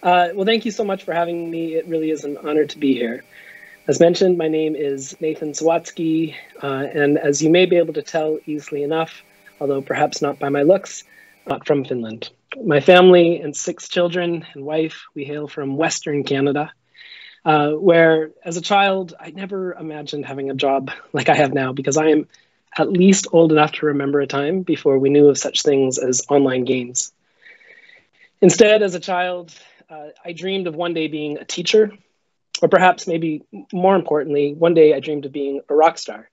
Well, thank you so much for having me. It really is an honor to be here. As mentioned, my name is Nathan Sawatsky, and as you may be able to tell easily enough, although perhaps not by my looks, not from Finland. My family and 6 children and wife, we hail from Western Canada, where as a child, I never imagined having a job like I have now, because I am at least old enough to remember a time before we knew of such things as online games. Instead, as a child, I dreamed of one day being a teacher, or perhaps maybe more importantly, one day I dreamed of being a rock star.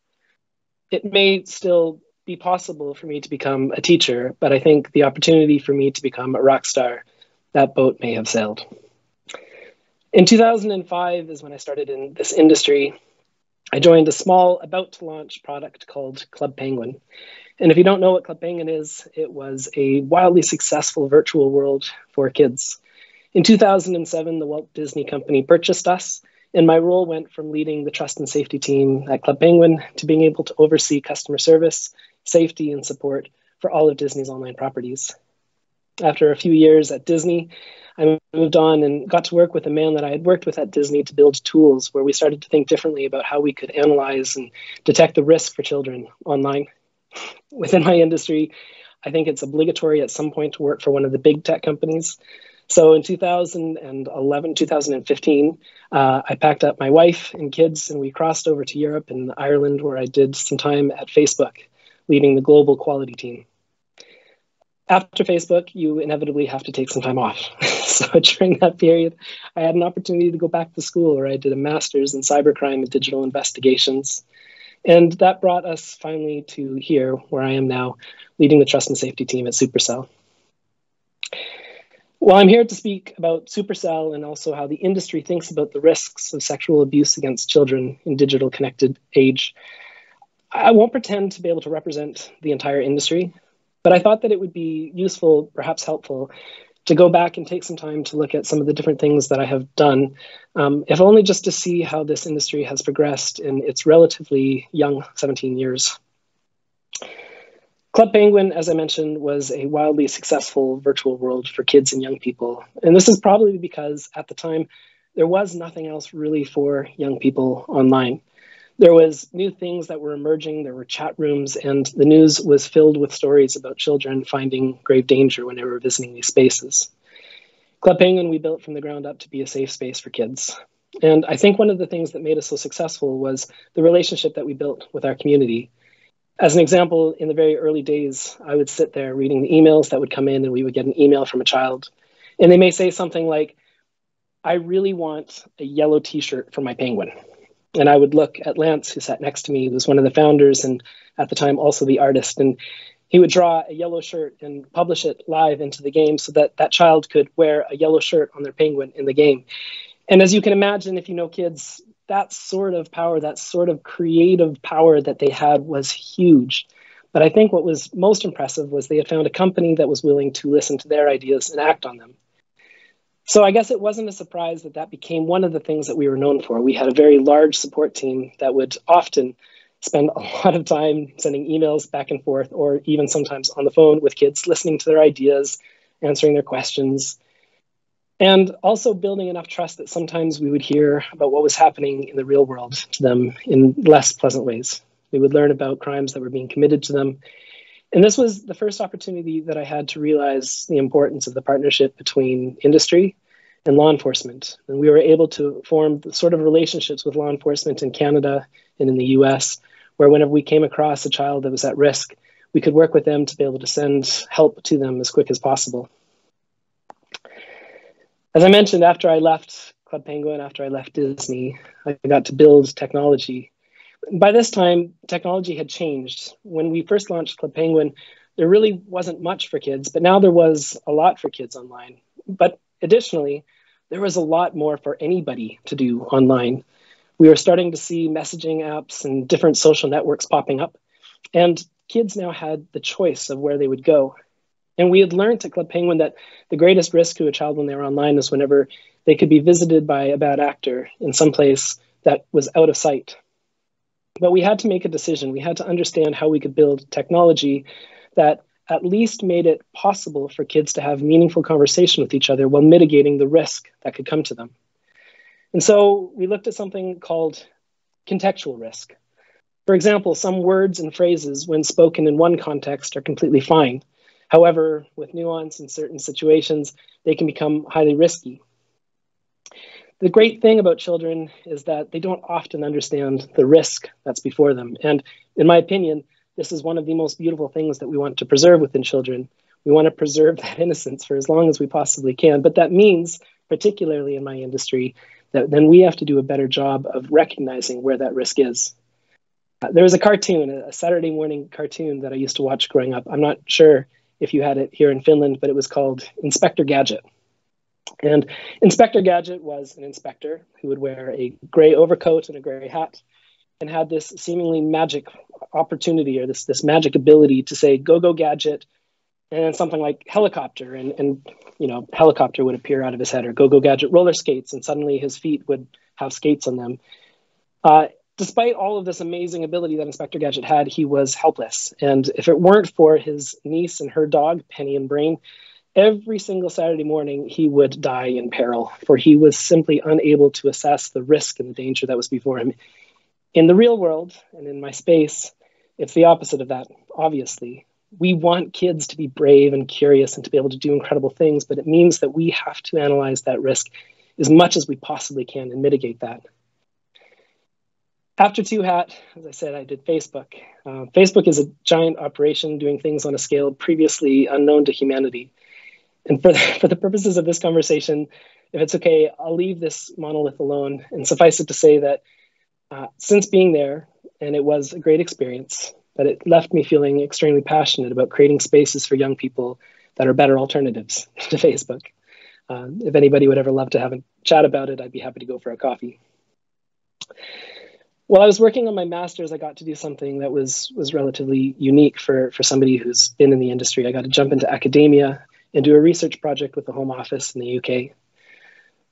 It may still be possible for me to become a teacher, but I think the opportunity for me to become a rock star, that boat may have sailed. In 2005 is when I started in this industry. I joined a small, about-to-launch product called Club Penguin. And if you don't know what Club Penguin is, it was a wildly successful virtual world for kids. In 2007, the Walt Disney Company purchased us, and my role went from leading the trust and safety team at Club Penguin to being able to oversee customer service, safety, and support for all of Disney's online properties. After a few years at Disney, I moved on and got to work with a man that I had worked with at Disney to build tools where we started to think differently about how we could analyze and detect the risk for children online. Within my industry, I think it's obligatory at some point to work for one of the big tech companies. So in 2011, 2015, I packed up my wife and kids and we crossed over to Europe and Ireland, where I did some time at Facebook, leading the global quality team. After Facebook, you inevitably have to take some time off. So during that period, I had an opportunity to go back to school where I did a master's in cybercrime and digital investigations. And that brought us finally to here, where I am now, leading the trust and safety team at Supercell. Well, I'm here to speak about Supercell and also how the industry thinks about the risks of sexual abuse against children in digital connected age. I won't pretend to be able to represent the entire industry, but I thought that it would be useful, perhaps helpful, to go back and take some time to look at some of the different things that I have done, if only just to see how this industry has progressed in its relatively young 17 years. Club Penguin, as I mentioned, was a wildly successful virtual world for kids and young people. And this is probably because at the time, there was nothing else really for young people online. There was new things that were emerging, there were chat rooms, and the news was filled with stories about children finding grave danger when they were visiting these spaces. Club Penguin we built from the ground up to be a safe space for kids. And I think one of the things that made us so successful was the relationship that we built with our community. As an example, in the very early days, I would sit there reading the emails that would come in, and we would get an email from a child. And they may say something like, "I really want a yellow t-shirt for my penguin." And I would look at Lance, who sat next to me, who was one of the founders and at the time also the artist. And he would draw a yellow shirt and publish it live into the game so that that child could wear a yellow shirt on their penguin in the game. And as you can imagine, if you know kids, that sort of power, that sort of creative power that they had was huge. But I think what was most impressive was they had found a company that was willing to listen to their ideas and act on them. So I guess it wasn't a surprise that that became one of the things that we were known for. We had a very large support team that would often spend a lot of time sending emails back and forth, or even sometimes on the phone with kids, listening to their ideas, answering their questions, and also building enough trust that sometimes we would hear about what was happening in the real world to them in less pleasant ways. We would learn about crimes that were being committed to them. And this was the first opportunity that I had to realize the importance of the partnership between industry and law enforcement. And we were able to form the sort of relationships with law enforcement in Canada and in the US, where whenever we came across a child that was at risk, we could work with them to be able to send help to them as quick as possible. As I mentioned, after I left Club Penguin, after I left Disney, I got to build technology. By this time, technology had changed. When we first launched Club Penguin, there really wasn't much for kids, but now there was a lot for kids online. But additionally, there was a lot more for anybody to do online. We were starting to see messaging apps and different social networks popping up, and kids now had the choice of where they would go. And we had learned at Club Penguin that the greatest risk to a child when they were online is whenever they could be visited by a bad actor in some place that was out of sight. But we had to make a decision. We had to understand how we could build technology that at least made it possible for kids to have meaningful conversation with each other while mitigating the risk that could come to them. And so we looked at something called contextual risk. For example, some words and phrases, when spoken in one context, are completely fine. However, with nuance in certain situations, they can become highly risky. The great thing about children is that they don't often understand the risk that's before them. And in my opinion, this is one of the most beautiful things that we want to preserve within children. We want to preserve that innocence for as long as we possibly can. But that means, particularly in my industry, that then we have to do a better job of recognizing where that risk is. There was a cartoon, a Saturday morning cartoon that I used to watch growing up. I'm not sure if you had it here in Finland, but it was called Inspector Gadget. And Inspector Gadget was an inspector who would wear a gray overcoat and a gray hat and had this seemingly magic opportunity, or this magic ability to say, go, go, gadget, and then something like helicopter, and you know, helicopter would appear out of his head, or go, go, gadget, roller skates, and suddenly his feet would have skates on them. Despite all of this amazing ability that Inspector Gadget had, he was helpless. And if it weren't for his niece and her dog, Penny and Brain, every single Saturday morning, he would die in peril, for he was simply unable to assess the risk and the danger that was before him. In the real world, and in my space, it's the opposite of that, obviously. We want kids to be brave and curious and to be able to do incredible things, but it means that we have to analyze that risk as much as we possibly can and mitigate that. After Two Hat, as I said, I did Facebook. Facebook is a giant operation doing things on a scale previously unknown to humanity. And for the purposes of this conversation, if it's okay, I'll leave this monolith alone and suffice it to say that since being there, and it was a great experience, but it left me feeling extremely passionate about creating spaces for young people that are better alternatives to Facebook. If anybody would ever love to have a chat about it, I'd be happy to go for a coffee. While I was working on my master's, I got to do something that was relatively unique for somebody who's been in the industry. I got to jump into academia and do a research project with the Home Office in the UK.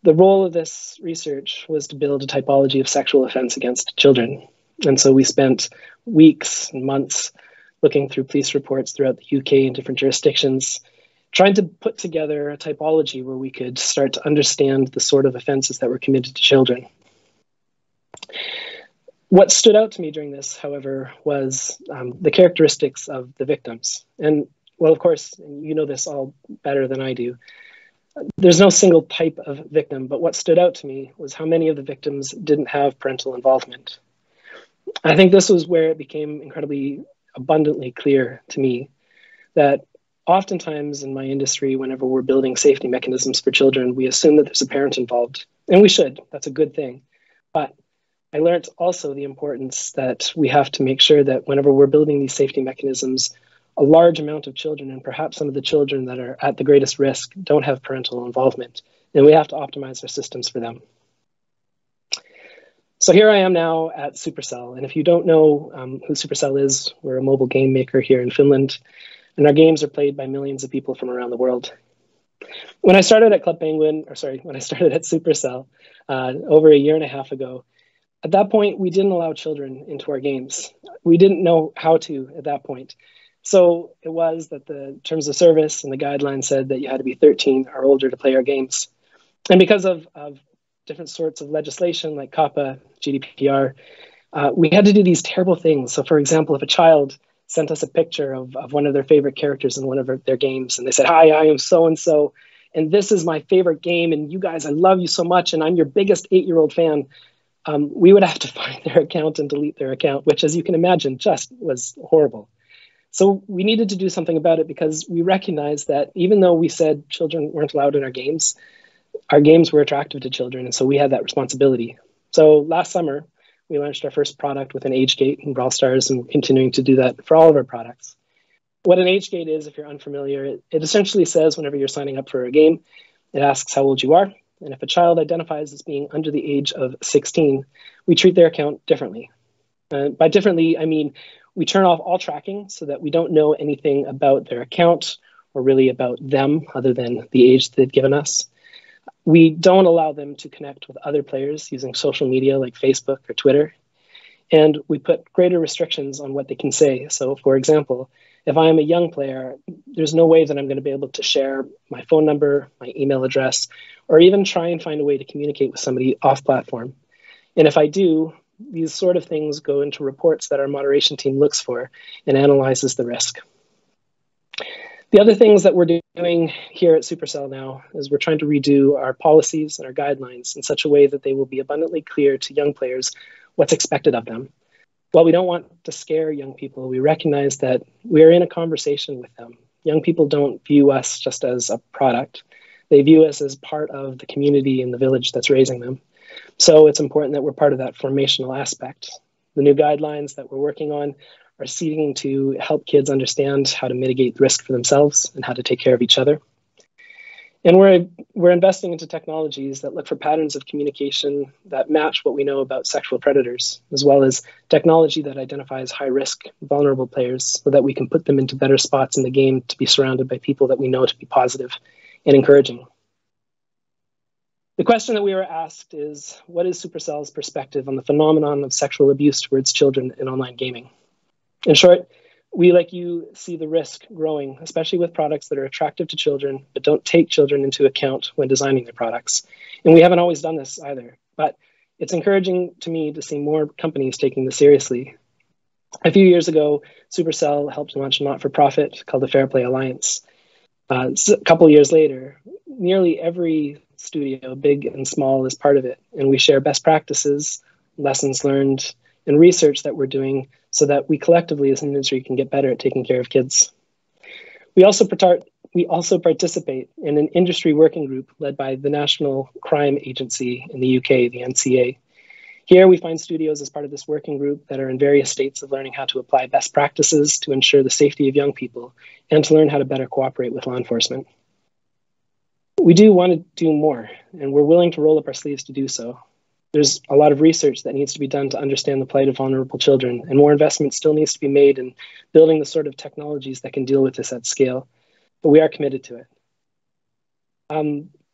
The role of this research was to build a typology of sexual offense against children. And so we spent weeks and months looking through police reports throughout the UK and different jurisdictions, trying to put together a typology where we could start to understand the sort of offenses that were committed to children. What stood out to me during this, however, was the characteristics of the victims. And, well, of course, you know this all better than I do. There's no single type of victim, but what stood out to me was how many of the victims didn't have parental involvement. I think this was where it became incredibly abundantly clear to me that oftentimes in my industry, whenever we're building safety mechanisms for children, we assume that there's a parent involved, and we should. That's a good thing. But I learned also the importance that we have to make sure that whenever we're building these safety mechanisms, a large amount of children, and perhaps some of the children that are at the greatest risk, don't have parental involvement, and we have to optimize our systems for them. So here I am now at Supercell, and if you don't know who Supercell is, we're a mobile game maker here in Finland, and our games are played by millions of people from around the world. When I started at when I started at Supercell over a year and a half ago, at that point, we didn't allow children into our games. We didn't know how to at that point. So it was that the terms of service and the guidelines said that you had to be 13 or older to play our games. And because of different sorts of legislation like COPPA, GDPR, we had to do these terrible things. So for example, if a child sent us a picture of one of their favorite characters in one of their games, and they said, "Hi, I am so-and-so, and this is my favorite game, and you guys, I love you so much, and I'm your biggest 8-year-old fan," we would have to find their account and delete their account, which, as you can imagine, just was horrible. So we needed to do something about it because we recognized that even though we said children weren't allowed in our games were attractive to children, and so we had that responsibility. So last summer, we launched our first product with an age gate in Brawl Stars, and we're continuing to do that for all of our products. What an age gate is, if you're unfamiliar, it essentially says whenever you're signing up for a game, it asks how old you are. And if a child identifies as being under the age of 16, we treat their account differently. By differently, I mean we turn off all tracking so that we don't know anything about their account or really about them other than the age they've given us. We don't allow them to connect with other players using social media like Facebook or Twitter. And we put greater restrictions on what they can say. So, for example, If I am a young player, there's no way that I'm going to be able to share my phone number, my email address, or even try and find a way to communicate with somebody off platform. And if I do, these sort of things go into reports that our moderation team looks for and analyzes the risk. The other things that we're doing here at Supercell now is we're trying to redo our policies and our guidelines in such a way that they will be abundantly clear to young players what's expected of them. While we don't want to scare young people, we recognize that we're in a conversation with them. Young people don't view us just as a product. They view us as part of the community and the village that's raising them. So it's important that we're part of that formational aspect. The new guidelines that we're working on are seeking to help kids understand how to mitigate the risk for themselves and how to take care of each other. And we're investing into technologies that look for patterns of communication that match what we know about sexual predators, as well as technology that identifies high-risk, vulnerable players so that we can put them into better spots in the game to be surrounded by people that we know to be positive and encouraging. The question that we were asked is, what is Supercell's perspective on the phenomenon of sexual abuse towards children in online gaming? In short, we, like you, see the risk growing, especially with products that are attractive to children, but don't take children into account when designing their products. And we haven't always done this either, but it's encouraging to me to see more companies taking this seriously. A few years ago, Supercell helped launch a not-for-profit called the Fair Play Alliance. A couple of years later, nearly every studio, big and small, is part of it, and we share best practices, lessons learned, and research that we're doing so that we collectively as an industry can get better at taking care of kids. We also participate in an industry working group led by the National Crime Agency in the UK, the NCA. Here we find studios as part of this working group that are in various states of learning how to apply best practices to ensure the safety of young people and to learn how to better cooperate with law enforcement. We do want to do more, and we're willing to roll up our sleeves to do so. There's a lot of research that needs to be done to understand the plight of vulnerable children, and more investment still needs to be made in building the sort of technologies that can deal with this at scale. But we are committed to it.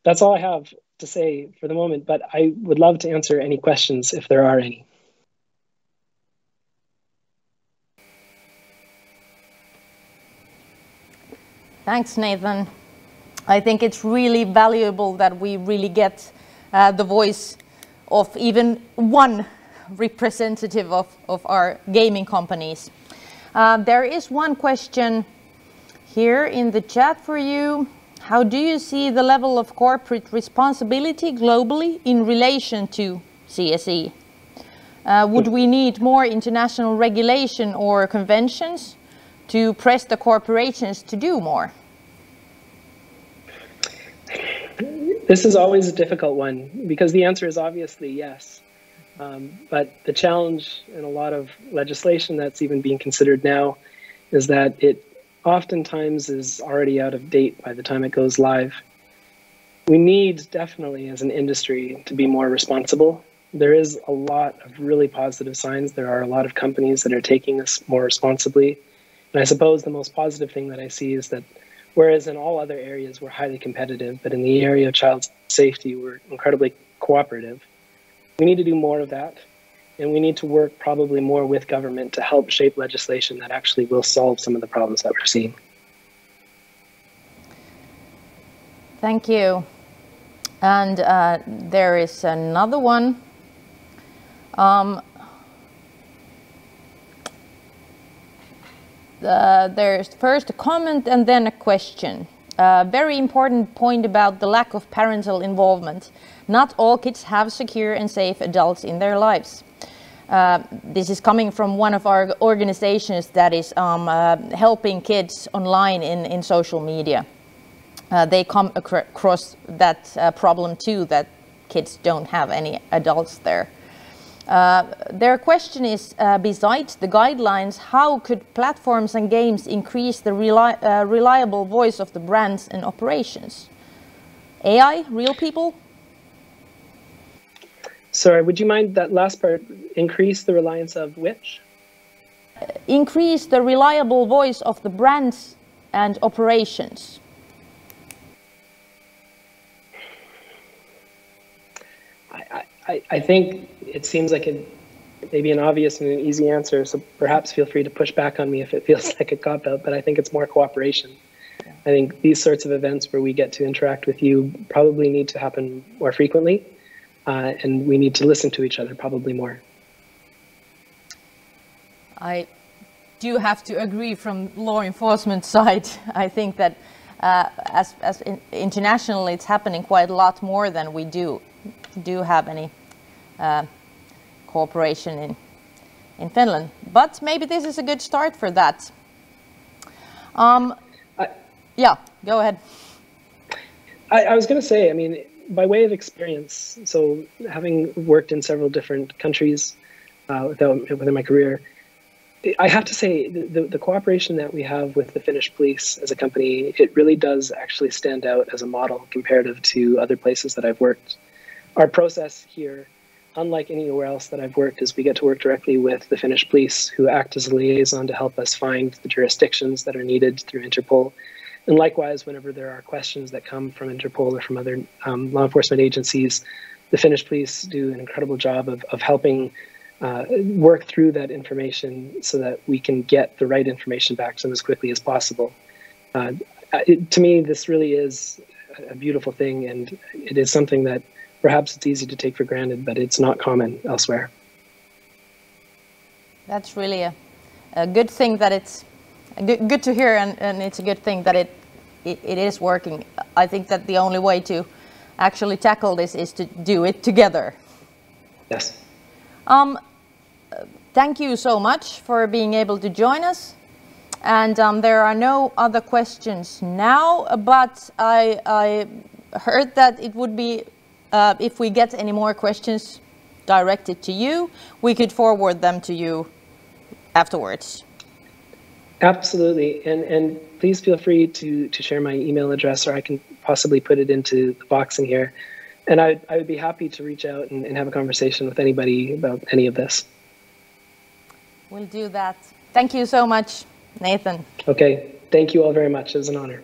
That's all I have to say for the moment, but I would love to answer any questions if there are any. Thanks, Nathan. I think it's really valuable that we really get the voice of even one representative of our gaming companies. There is one question here in the chat for you. How do you see the level of corporate responsibility globally in relation to CSE? Would we need more international regulation or conventions to press the corporations to do more? This is always a difficult one because the answer is obviously yes. But the challenge in a lot of legislation that's even being considered now is that it oftentimes is already out of date by the time it goes live. We need definitely as an industry to be more responsible. There is a lot of really positive signs. There are a lot of companies that are taking this more responsibly. And I suppose the most positive thing that I see is that whereas in all other areas we're highly competitive, but in the area of child safety we're incredibly cooperative. We need to do more of that. And we need to work probably more with government to help shape legislation that actually will solve some of the problems that we're seeing. Thank you. And there is another one. There's first a comment and then a question. Very important point about the lack of parental involvement. Not all kids have secure and safe adults in their lives. This is coming from one of our organizations that is helping kids online in social media. They come across that problem too, that kids don't have any adults there. Their question is, besides the guidelines, how could platforms and games increase the reliable voice of the brands and operations? AI, real people? Sorry, would you mind that last part? Increase the reliance of which? Increase the reliable voice of the brands and operations. I think it seems like maybe an obvious and an easy answer, so perhaps feel free to push back on me if it feels like a cop-out, but I think it's more cooperation. I think these sorts of events where we get to interact with you probably need to happen more frequently, and we need to listen to each other probably more. I do have to agree from law enforcement side. I think that internationally it's happening quite a lot more than we do have any cooperation in Finland. But maybe this is a good start for that. Yeah, go ahead. I was going to say, I mean, by way of experience, so having worked in several different countries within my career, I have to say the cooperation that we have with the Finnish police as a company, it really does actually stand out as a model comparative to other places that I've worked. Our process here, unlike anywhere else that I've worked, is we get to work directly with the Finnish police, who act as a liaison to help us find the jurisdictions that are needed through Interpol. And likewise, whenever there are questions that come from Interpol or from other law enforcement agencies, the Finnish police do an incredible job of helping work through that information so that we can get the right information back to them as quickly as possible. To me, this really is a beautiful thing, and it is something that perhaps it's easy to take for granted, but it's not common elsewhere. That's really a good thing that it's good to hear, and it's a good thing that it is working. I think that the only way to actually tackle this is to do it together. Yes. Thank you so much for being able to join us. And there are no other questions now, but I heard that it would be, if we get any more questions directed to you, we could forward them to you afterwards. Absolutely, and please feel free to share my email address, or I can possibly put it into the box in here. And I would be happy to reach out and have a conversation with anybody about any of this. We'll do that. Thank you so much, Nathan. Okay, thank you all very much. It was an honor.